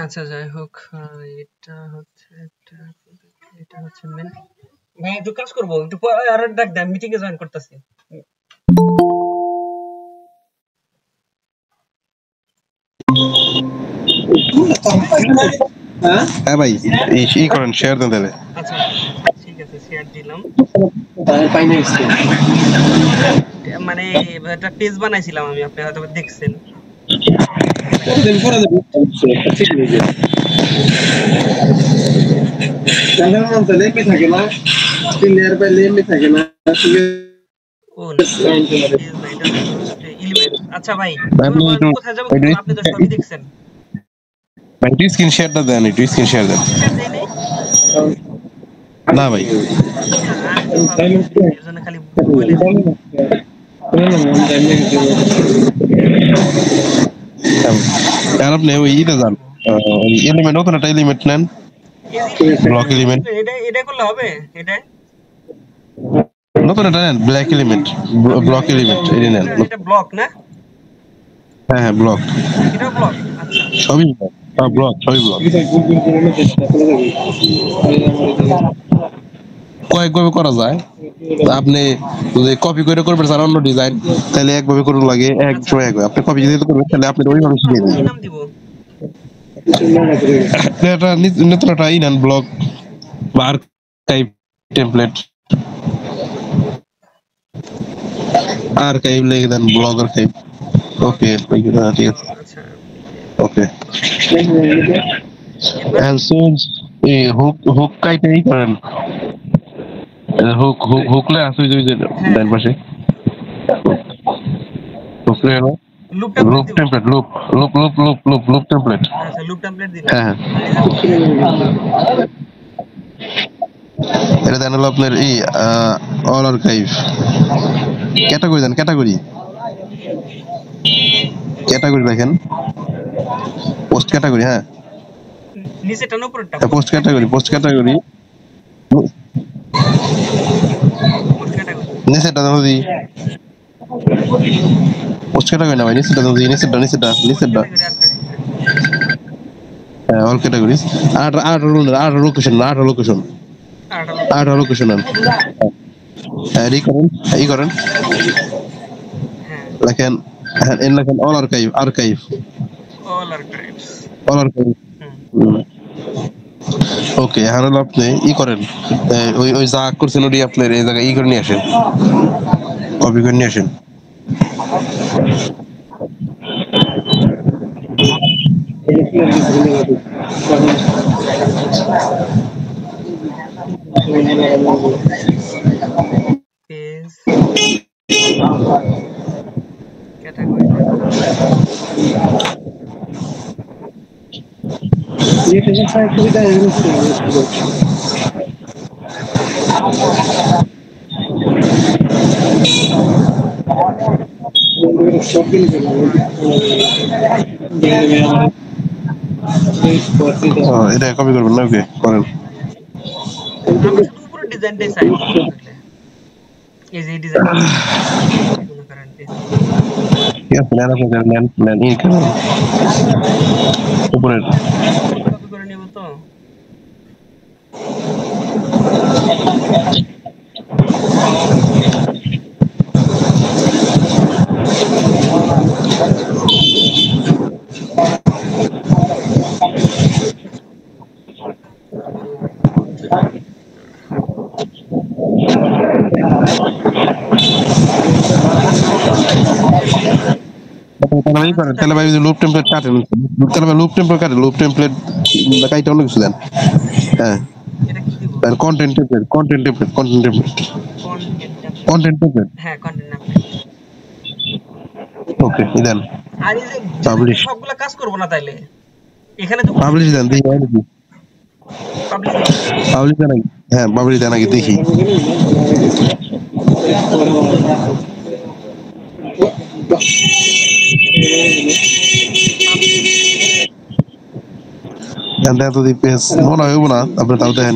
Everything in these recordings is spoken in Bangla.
আচ্ছা যাই হোক, এটা হচ্ছে মেন। ভাই একটু কাজ করবো, একটু পরে আর ডাক দেন, মিটিং এ জয়েন করতেছি। হ্যাঁ ভাই, এই করেন, শেয়ার দেন তাহলে। আচ্ছা ঠিক আছে, শেয়ার দিলাম। মানে একটা পেজ বানাইছিলাম আমি, আপনি হয়তো দেখছেন। ও না, পেজ না, এটা হচ্ছে এলিমেন্ট। আচ্ছা ভাই, কোথায় যাবো কি করবো, আপনি তো সবই দেখছেন। ভাই একটু স্ক্রিন শেয়ারটা দেন, একটু স্ক্রিন শেয়ার দেন। শেয়ার দেই নাই। না ভাই, আচ্ছা আমি তো ভাবতেছি এর জন্য খালি বলেছি। আর আপনি ওই ইতে যান, এলিমেন্ট, নতুন একটা এলিমেন্ট নেন, ব্লক এলিমেন্ট। এটা করলে হবে, এটা নতুন একটা নেন, ব্ল্যাক এলিমেন্ট, ব্লক এলিমেন্ট, এই নেন। এটা ব্লক না? হ্যাঁ হ্যাঁ, ব্লক, এটা ব্লক। আচ্ছা সবই ব্লক, ব্লক, সবই ব্লক। কয়েকভাবে করা যায়, আপনি যদি কপি করে করবেন স্যার অন্য ডিজাইন, তাহলে একভাবে করুন লাগে, এক সময় একভাবে। আপনি কপি যদি করবেন তাহলে আপনি ওইভাবে শিখিয়ে কি দিবেন। নাম দিব? এটা নতুন একটা ই নেন, ব্লক বা আর্কাইভ টেমপ্লেট, আর্কাইভ লিখে দেন, ব্লক আর্কাইভ। ওকে, ঠিক আছে, আচ্ছা ওকে। And since হুক কাইটেই করেন, হুকলে আছে যে ডান পাশে, হুকলে হলো লুপ টেমপ্লেট দিব। Template, loop template. আচ্ছা লুপ টেমপ্লেট দিলাম। হ্যাঁ আর এটা কোথায়? এটা দেন হলো আপনার এই অল আর্কাইভ, ক্যাটাগরি দেন, ক্যাটাগরি দেখেন, পোস্ট ক্যাটাগরি। হ্যাঁ, নিচেটা না উপরেরটা? Post category, post category post category. নিচেটা যদি পোস্ট ক্যাটাগরি না ভাই, নিচেটা যদি নিচেটা ক্যাটাগরি আর্কাইভ। অল ক্যাটাগরিজ, আট লোকেশন, আট লোকেশন ই করেন হ্যাঁ, লেখেন, লেখেন all archive, all archives. All archive. Okay, এখন হলো আপনি ই করেন, ওই যা করছেন ওটি আপনার এই জায়গায় ই করে নিয়ে আসেন, কপি করে নিয়ে আসেন। Page category template. এটা কপি করবেন না? ওকে, করেন। আমি শুধু উপরের ডিজাইনটাই চাই দরকার হলে। এই যে ডিজাইনটা মনে করেন ঠিক আছে, নেন ই করেন উপরের। কপি করে নিব তো। তাহলে ভাই লুপ টেমপ্লেট কাটেন, তাহলে ভাই লুপ টেমপ্লেট কাটেন, লুপ টেমপ্লেট কাইটা অন্য কিছু দেন। হ্যাঁ, এটা কি দিব? কন্টেন্ট টেমপ্লেট, হ্যাঁ, কন্টেন্ট টেমপ্লেট। ওকে, দেন আর এই যে পাবলিশ, সবগুলা কাজ করব না তাইলে, এখানে তো পাবলিশ দেন, দেখি হয় নাকি, পাবলিশ দিব। পাবলিশ দেন নাকি? হ্যাঁ, পাবলিশ দেন নাকি দেখি। যদি পেজ মনে হইব না আপনি তাও দেখেন।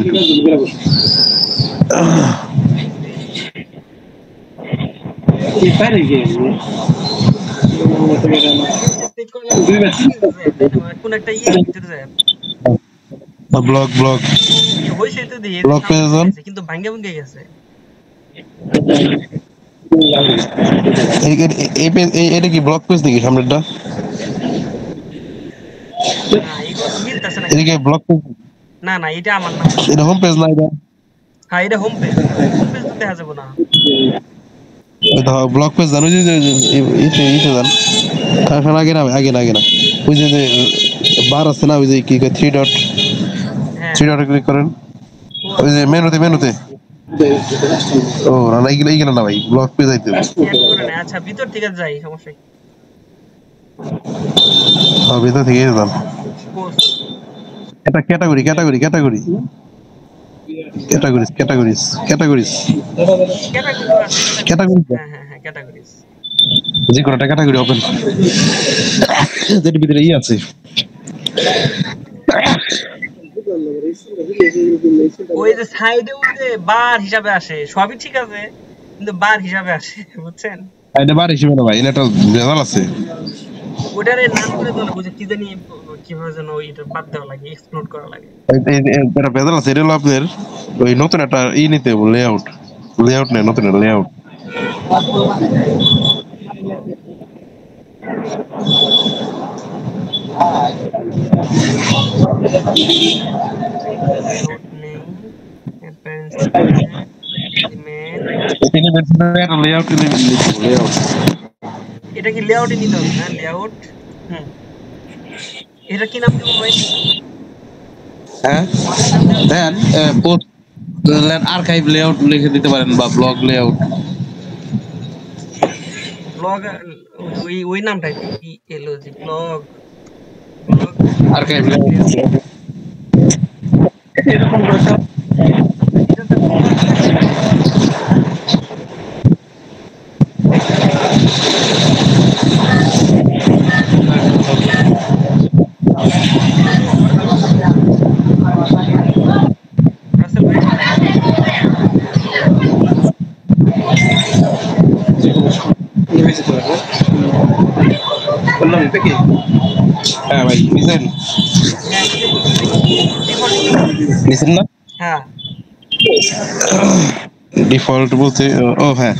করলে সেটিংসে যায় তাই না মানে কোন একটা ইয়ের ভিতরে যায় ব্লগ ব্লগ হইছে তো দিয়ে ব্লগ সামনে পেজ চলে আসে কিন্তু ভাঙ্গে ভুঙ্গে গেছে এটা কি ব্লগ পেজ নাকি সামনেরটা? না এগুলো তো মিলতেছে না এদিকে কিন্তু ব্লগ পেজ, না না এটা আমার না এটা হোম পেজ না এটা? হ্যাঁ এটা হোম পেজ তো দেখা যাবে না এটা ব্লগ পেজ জানো যে ইতে ইতে জান তারপর আগে না ওই যে বার আছে না ওই যে কি থ্রি ডট, হ্যাঁ থ্রি ডটে ক্লিক করেন ও ওই যে আচ্ছা মেনুতে ও না এইগুলো না ভাই ব্লগ পেজ আইতে অ্যাড করে না আচ্ছা ভিতর থেকে যাই সমস্যা কি ভিতর থেকে যেতাম পোস্ট এটা ক্যাটাগরিজ ক্যাটাগরিজ আছে ক্যাটাগরিজ ক্যাটাগরিজ হ্যাঁ ক্যাটাগরিজ যে কোনো একটা ক্যাটাগরি ওপেন যেটার ভিতরে আছে ওই যে সাইডে ওই যে বার হিসাবে আসে সবই ঠিক আছে কিন্তু বার হিসাবে আসে বুঝছেন এটা বার হিসেবে না ভাই, এটা একটা ভেজাল আছে। ওটারে নাম করে দেওয়া লাগে কি জানি কিভাবে যেন ওইটা বাদ দেওয়া লাগে এক্সপ্লোর করা লাগে এটা ভেজাল আছে, এটা হলো আপনার ওই নতুন একটা নিতে হবে লেআউট নেই, নতুন একটা লেআউট লেআউট নেই অ্যাপিয়ারেন্স ট্যাগ ইমেল এটা কি লেআউটে নিতে হবে না লেআউট হুম এটা কি নাম দেবো ভাই হ্যাঁ কি নাম দেওয়া যায় দেন পোস্ট আর্কাইভ লেআউট লিখে দিতে পারেন বা ব্লগ লেআউট। ব্লগ ওই নামটাই তো PLOG ব্লগ আর্কাইভ লেআউট এরকম ভাষা এটা তো ব্লগ রাসেল ভাই হ্যাঁ ভাই নিছেন হ্যাঁ নিচে দেখি ডিফল্ট কি নিছেন না হ্যাঁ ডিফল্ট বলতে ও হ্যাঁ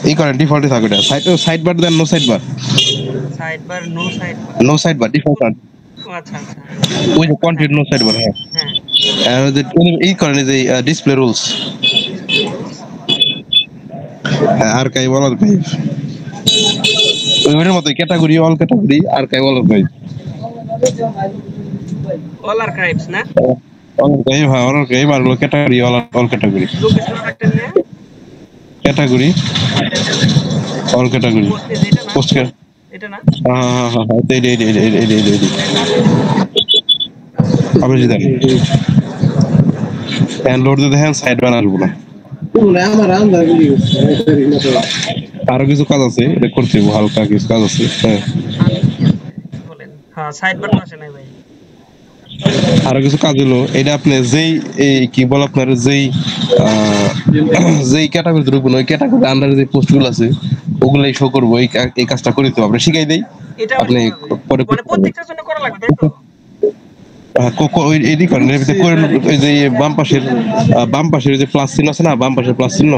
এই করেন ডিফল্টে থাকবে এটা সাইড বার দেন, sidebar no sidebar default আর ও আচ্ছা আচ্ছা ওই যে হ্যাঁ কন্টেন্ট নো সাইড বার হ্যাঁ হ্যাঁ আর যে এই করেন যে display rules display rules archive all archive ওইটার মতো category all category archive all archive all archives না অল আর্কাইভ হ্যাঁ অল আর্কাইভ আর ক্যাটাগরি অল ক্যাটাগরি লোকেশন একটা নিয়ে category all category post page এটা না পোস্ট এটা না হ্যাঁ আপনি যদি দেন লোড দিয়ে দেখেন সাইড বান আসবো না আরো কিছু কাজ আছে এটা করতে হবে, হালকা কিছু কাজ আছে হ্যাঁ আরো কি আছে বলেন হ্যাঁ সাইড বার তো আসে নাই ভাই আরো কিছু কাজ হলো এটা আপনি যেই এই কি বল আপনার যেই ক্যাটাগরি ঢুকবেন ওই ক্যাটাগরি আন্ডারে যে পোস্টগুলো আছে ওগুলাই শো করবো, এই কাজটা করে দিতে হবে, শিখাই দেই এটা আপনি পরে মানে প্রত্যেকটার জন্য করা লাগবে তাই তো এডি করেন এর ভিতরে করে ওই যে বাম পাশের যে প্লাস চিহ্ন আছে না, বাম পাশের প্লাস চিহ্ন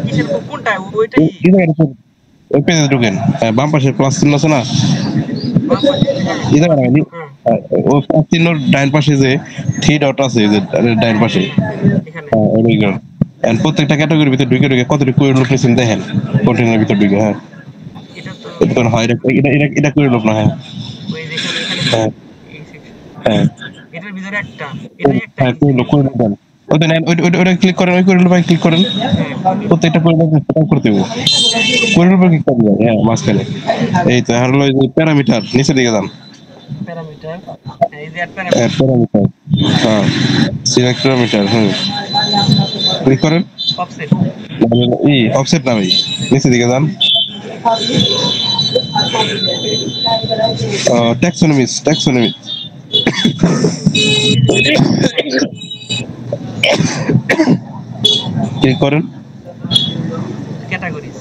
কিসের কোনটা ওইটাই ওই পেজে ঢুকেন, বাম পাশের প্লাস চিহ্ন আছে না বাম পাশে হ্যাঁ এটা হ্যাঁ ওই প্লাস চিহ্নর ডাইন পাশে যে থ্রি ডট আছে যে ডাইন পাশে এখানে প্রত্যেকটা ক্যাটাগরির ভিতরে ঢুকে কতটুকু করে লোক নিয়েছেন দেখেন কন্টেনারের ভিতরে ঢুকে হ্যাঁ এটা তো এটা হয় এটা করে লোক না হ্যাঁ ওই যেখানে এখানে হ্যাঁ এই সেকশন হ্যাঁ এটার ভিতরে একটা এটাই একটা হ্যাঁ করে লোক দেন ওটা নেন ওটা ক্লিক করেন ওই করে লোক ক্লিক করেন হ্যাঁ প্রত্যেকটা করে লোক করতে হবে করে লোক ক্লিক করবেন হ্যাঁ মাঝখানে এই তো আর হলো প্যারামিটার নিচে দিকে যান প্যারামিটার এই যে অ্যাড হ্যাঁ প্যারামিটার প্যারামিটার হ্যাঁ সিলেক্ট প্যারামিটার ক্লিক করেন অফসেট অফসেট না ভাই নিচে দিকে যান ট্যাক্সোনমি ক্লিক করেন ক্যাটাগরিজ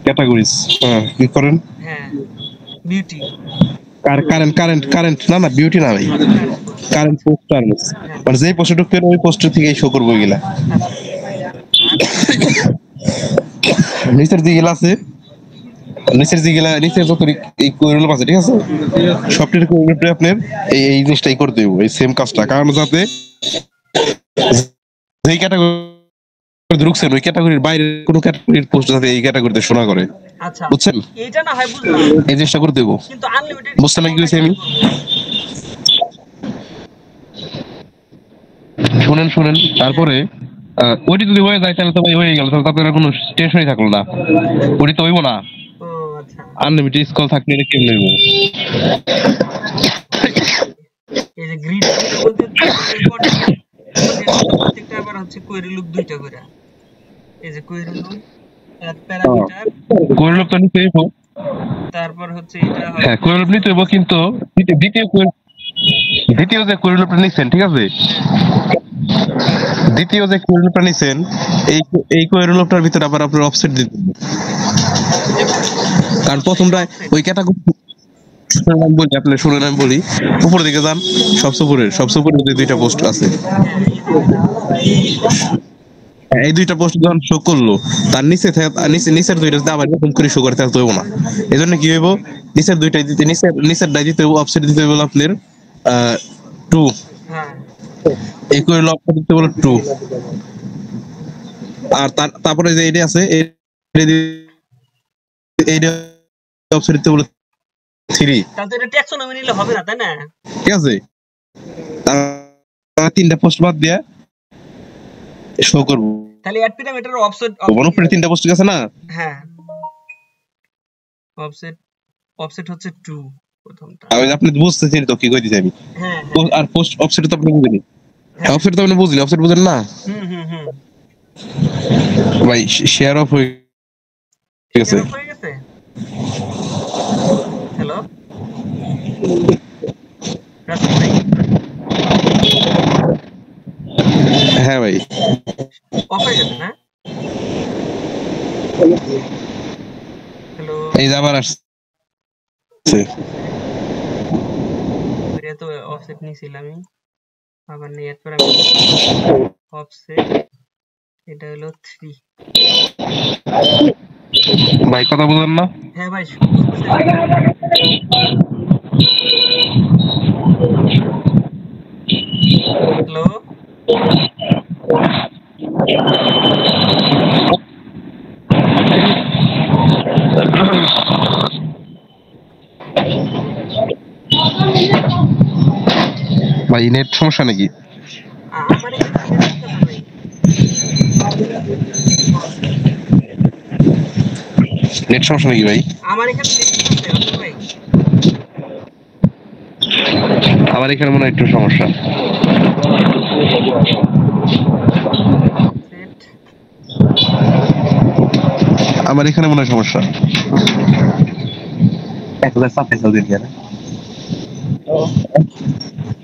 ক্যাটাগরিজ হ্যাঁ ক্লিক করেন হ্যাঁ বিউটি কারেন্ট না না বিউটি না ভাই, কারেন্ট পোস্ট টার্মস, হ্যাঁ মানে যেই পোস্টে ঢুকবেন ওই পোস্ট থেকে শো করবো এগুলা। আচ্ছা আর নিচের দিকে আছে, নিচের যত এই কোয়েরগুলো আছে ঠিক আছে, হুম সবটির কোয়েরগুলো আপনার এই জিনিসটাই করতে দেবো, এই সেম কাজটা, কারণ যাতে যেই ক্যাটাগরি ঢুকছেন ওই ক্যাটাগরির বাইরে কোনো ক্যাটাগরির পোস্ট যাতে এই ক্যাটাগরিতে শোনা করে, আচ্ছা বুঝছেন? এইটা না হয় বুঝলাম এই জিনিসটা করে দেবো। কিন্তু আনলিমিটেড বুঝতে না কি হয়েছে আমি, করব শুনেন হ্যাঁ তারপরে ওইটি যদি হয়ে যায় তাহলে তো ভাই হয়ে গেল, তাহলে তো আপনার কোনো টেনশনই থাকলো না, ওইটি তো হইব না। ও আচ্ছা আনলিমিটেড স্কল থাকলে এটা কেমন হইব? এই যে গ্রিড গ্রিড বলতে ইম্পর্টেন্ট তো প্রত্যেকটা আবার হচ্ছে কোয়েরি লুপ দুইটা করে এই যে কোয়েরি লুপ প্যারামিটার কোয়েরলুপ তো নিতে হইব, তারপর হচ্ছে এটা হ্যাঁ হবে কোয়েরলুপ নিতে হইব, কিন্তু দ্বিতীয় যে কোয়েরলুপটা নিচ্ছেন ঠিক আছে, হ্যাঁ দ্বিতীয় যে কোয়েরলুপটা নিচ্ছেন এই এই কোয়েরলুপটার ভিতরে আবার আপনার অফসেট দিতে হবে, কারণ প্রথমটা অফসেট ওই ক্যাটাগরি আমি বলি, আপনি শুনেন আমি বলি, উপরের দিকে যান, সবচেয়ে উপরে যে দুইটা পোস্ট আছে, হ্যাঁ এই দুইটা এই দুইটা পোস্ট যখন শো করলো তার নিচের দুইটা আবার এরকম করে শো করতে হইব না, এই জন্য কি হইব, নিচের দুইটাই দিতে নিচেরটাই দিতে হইব, অফসেট দিতে হইব আপনার 2, হ্যাঁ এই করে অফসেট দিতে হইব 2, আর তারপরে যে এইটা আছে এইটা অফসেট দিতে হইব 3, তাহলে তো এটা ট্যাক্সোনমি নিলে হবে না তাই না ঠিক আছে? তার তিনটা পোস্ট বাদ দিয়ে শো করব, তাহলে অ্যাড প্যারামিটার অফসেট উপরে তিনটা পোস্ট আছে না, হ্যাঁ অফসেট অফসেট হচ্ছে 2 প্রথমটা আমি আপনি বুঝতেছেন তো কি কইতেছি আমি, হ্যাঁ হ্যাঁ আর পোস্ট অফসেট তো আপনি বুঝেনি, হ্যাঁ অফসেট তো আপনি বুঝলি, অফসেট বুঝেন না হুম ভাই, শেয়ার অফ হয়ে গেছে। এটা হয়ে গেছে হ্যালো রাসেল ভাই হ্যাঁ ভাই, অফ হয়ে গেছে না হ্যালো এই যে আবার আসছে, এটা তো অফসেট নিয়েছিলাম আমি আবার নিয়ে অ্যাড প্যারামিটার অফসেট এটা হলো 3 ভাই কথা বুঝেন না, হ্যাঁ ভাই বুঝতেছি হ্যালো ভাই নেট সমস্যা নাকি? আমার এখানে ঠিক আছে ভাই নেট সমস্যা নাকি ভাই? আমার এখানে ঠিক আছে রাসেল ভাই আমার এখানে মনে হয় একটু সমস্যা, সেট আমার এখানে মনে হয় সমস্যা, 1027 দিন গেলে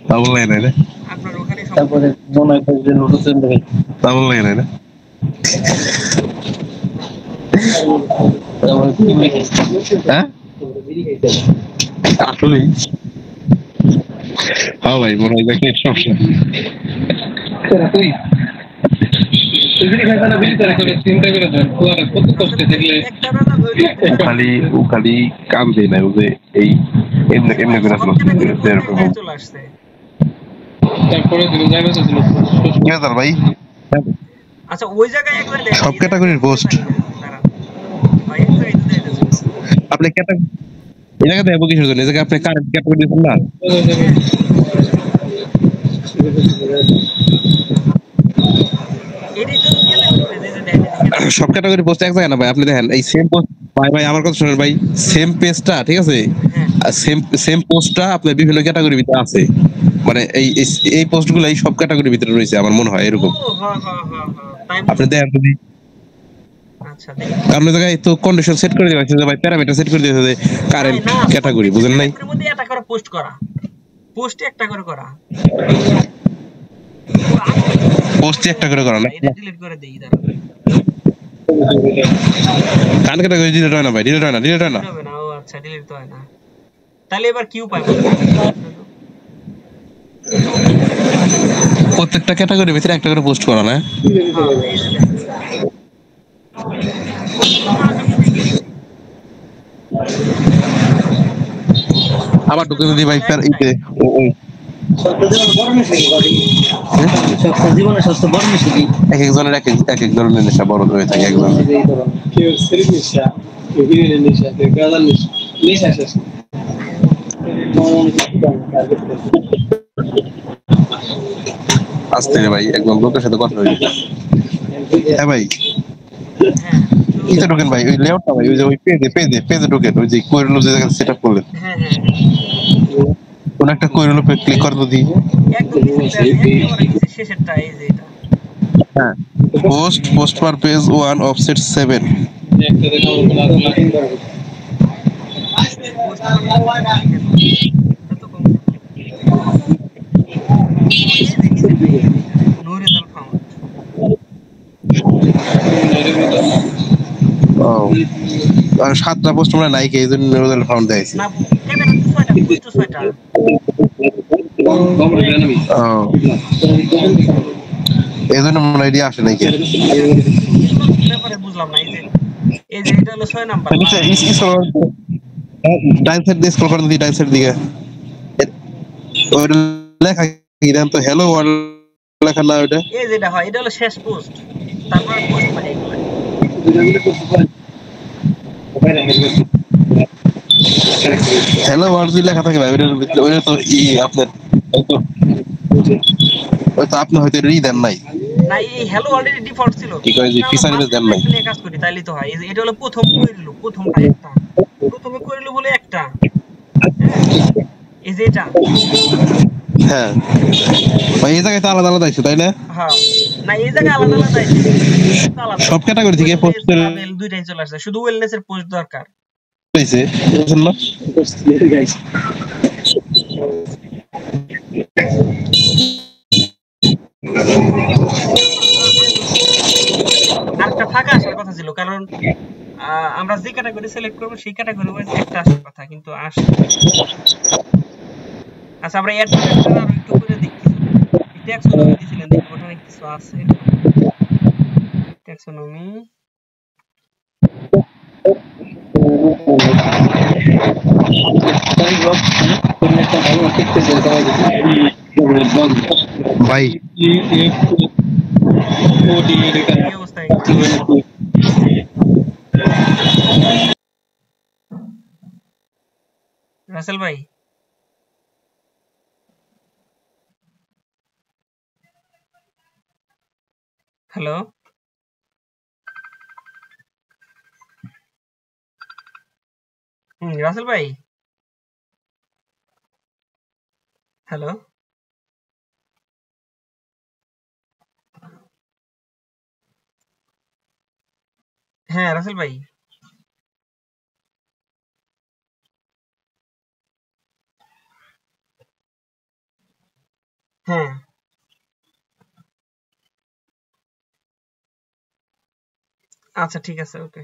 তা বললাই না রে, আপনার ওখানে তারপরে মনে হয় যে নোটিসের ভাই তা বললাই না রে, হ্যাঁ আসলেই, হ্যাঁ ভাই মনে হয় যে সমস্যা, একটা রানা ধরে ও খালি কাম দেয় না, ও যে এই এমনি এমনি করে আসলো চলে আসছে তারপরে কি হাজার ভাই, আচ্ছা ওই জায়গায় একবার দেখেন সব ক্যাটাগরির পোস্ট ভাই একবার এই দিতে আপনি ক্যাটাগরি এই জায়গায় দেবো কিসের জন্য, এই জায়গায় আপনি কারেন্ট ক্যাটাগরি দিচ্ছেন না, এরই তো ক্যাটাগরি দিতে দেখেন সব ক্যাটাগরি পোস্ট এক জায়গায় না ভাই, আপনি দেখেন এই সেম পোস্ট, ভাই আমার কথা শুনেন ভাই, সেম পেজটা ঠিক আছে, হ্যাঁ সেম সেম পোস্টটা আপনার বিভিন্ন ক্যাটাগরির ভিতরে আছে, মানে এই পোস্টগুলো এই সব ক্যাটাগরির ভিতরে রয়েছে আমার মনে হয় এরকম, ও হ্যাঁ তাই আপনি দেখেন যদি, আচ্ছা দেখি কারণ ওই জায়গায় তো কন্ডিশন সেট করে দেওয়া হয়েছে যে ভাই প্যারামিটার সেট করে দিয়েছে যে কারেন্ট না ক্যাটাগরি, বুঝেন নাই? এর মধ্যে একটা করে পোস্ট করা পোস্টে একটা করে করা পোস্টে একটা করে করা না, এটা ডিলিট করে দেই দাঁড়া কারেন্ট ক্যাটাগরি ডিলিট হয় না ভাই, ডিলিট হয় না, হবে না ও আচ্ছা ডিলিট তো হয় না তাহলে এবার কি উপায় বলেন? প্রত্যেকটা ক্যাটাগরির ভিতরে একটা করে পোস্ট করা না? হ্যাঁ এই যে দেখেন আবার ঢুকে যদি ভাই পোস্ট ইতে এক একজনের এক এক ধরনের নেশা বড় হয়ে থাকে একজন। কেউ সিরিজ নেশা, কেউ হিরোইনের নেশা, কেউ গাঁজার নেশা, নেশা শেষ নেই। আসতে রে ভাই, একদম লোকের সাথে কথা হইবে। হ্যাঁ ভাই, হ্যাঁ ইতে ঢোকেন ভাই, ওই লেআউটটা ভাই, ওই যে ওই পেজে ঢোকেন, ওই যে কোয়েরলো যে জায়গায় সেটআপ করলেন, হ্যাঁ হ্যাঁ হ্যাঁ কোন একটা কোয়েরলো পে ক্লিক করে যদি। একদম নিচেরটা আছে একেবারে নিচে শেষেরটা এই যে এটা হ্যাঁ, পোস্ট পার পেজ 1 অফসেট 7। একটা দেখা পোস্ট পার পেজ লিখে দাও এটা তো কম না এই যে নিচেরটা এই যে এটা নো রেজাল্ট ফাউন্ড ও, আর 7টা পোস্ট আমরা নাই, এই জন্য রেজাল্ট ফাউন্ড দেখাইছে। না ক্যামেরা তো 6টা পোস্ট তো 6টা ও, এই জন্য মনে হয় আসে নাকি। এগুলোর ব্যাপারে বুঝলাম না এই যে এটা হলো 6 নাম্বার নিচে ডাইন সাইড দিয়ে স্ক্রল করেন দিই, ডাইন সাইড দিকে ওই লেখা কি জানেন তো, হ্যালো ওয়ার্ল্ড লেখা না ওটা? এই যে এটা হয় এটা হলো শেষ পোস্ট তারপরে পোস্ট নাই এগুলো হ্যালো ওয়ার্ল্ড যদি লেখা থাকে ভাই, ওইটা তো আপনার হয়তো, আপনি হয়তো রি দেন নাই, না এই হ্যালো অলরেডি ডিফল্ট ছিল কি কয় যে তা আমরা ফিচার ইমেজ দেন মাঝখানে নাই। একটা নিয়ে কাজ করি তাইলে তো হয় এই যে এটা হলো প্রথম কইরলো প্রথমটা একটা প্রথমে কইরলো বলে একটা হ্যাঁ এই যে এটা হ্যাঁ ভাই, এই জায়গায় তো আলাদা আলাদা আছে তাই না? হ্যাঁ না এই জায়গায় আলাদা আলাদা আছে আলাদা সব ক্যাটাগরি থেকে ওয়েলনেস পোস্ট ট্রাভেল দুইটাই চলে আসছে শুধু ওয়েলনেস এর পোস্ট দরকার হয়েছে, বুঝছেন না? আরেকটা ফাঁকা আসার কথা ছিল কারণ আমরা যে ক্যাটাগরি সিলেক্ট করব সেই ক্যাটাগরি ওয়াইজ একটা আসার কথা কিন্তু আসে আচ্ছা আমরা এড টু আর একটু করে দেখি ট্যাক্সোনমি দিছিলেন দেখি ওখানে কিছু আছে ট্যাক্সোনমি ভাই এই অবস্থায় রাসেল ভাই হ্যালো রাসেল ভাই হ্যালো হ্যাঁ রাসেল ভাই হ্যাঁ আচ্ছা ঠিক আছে ওকে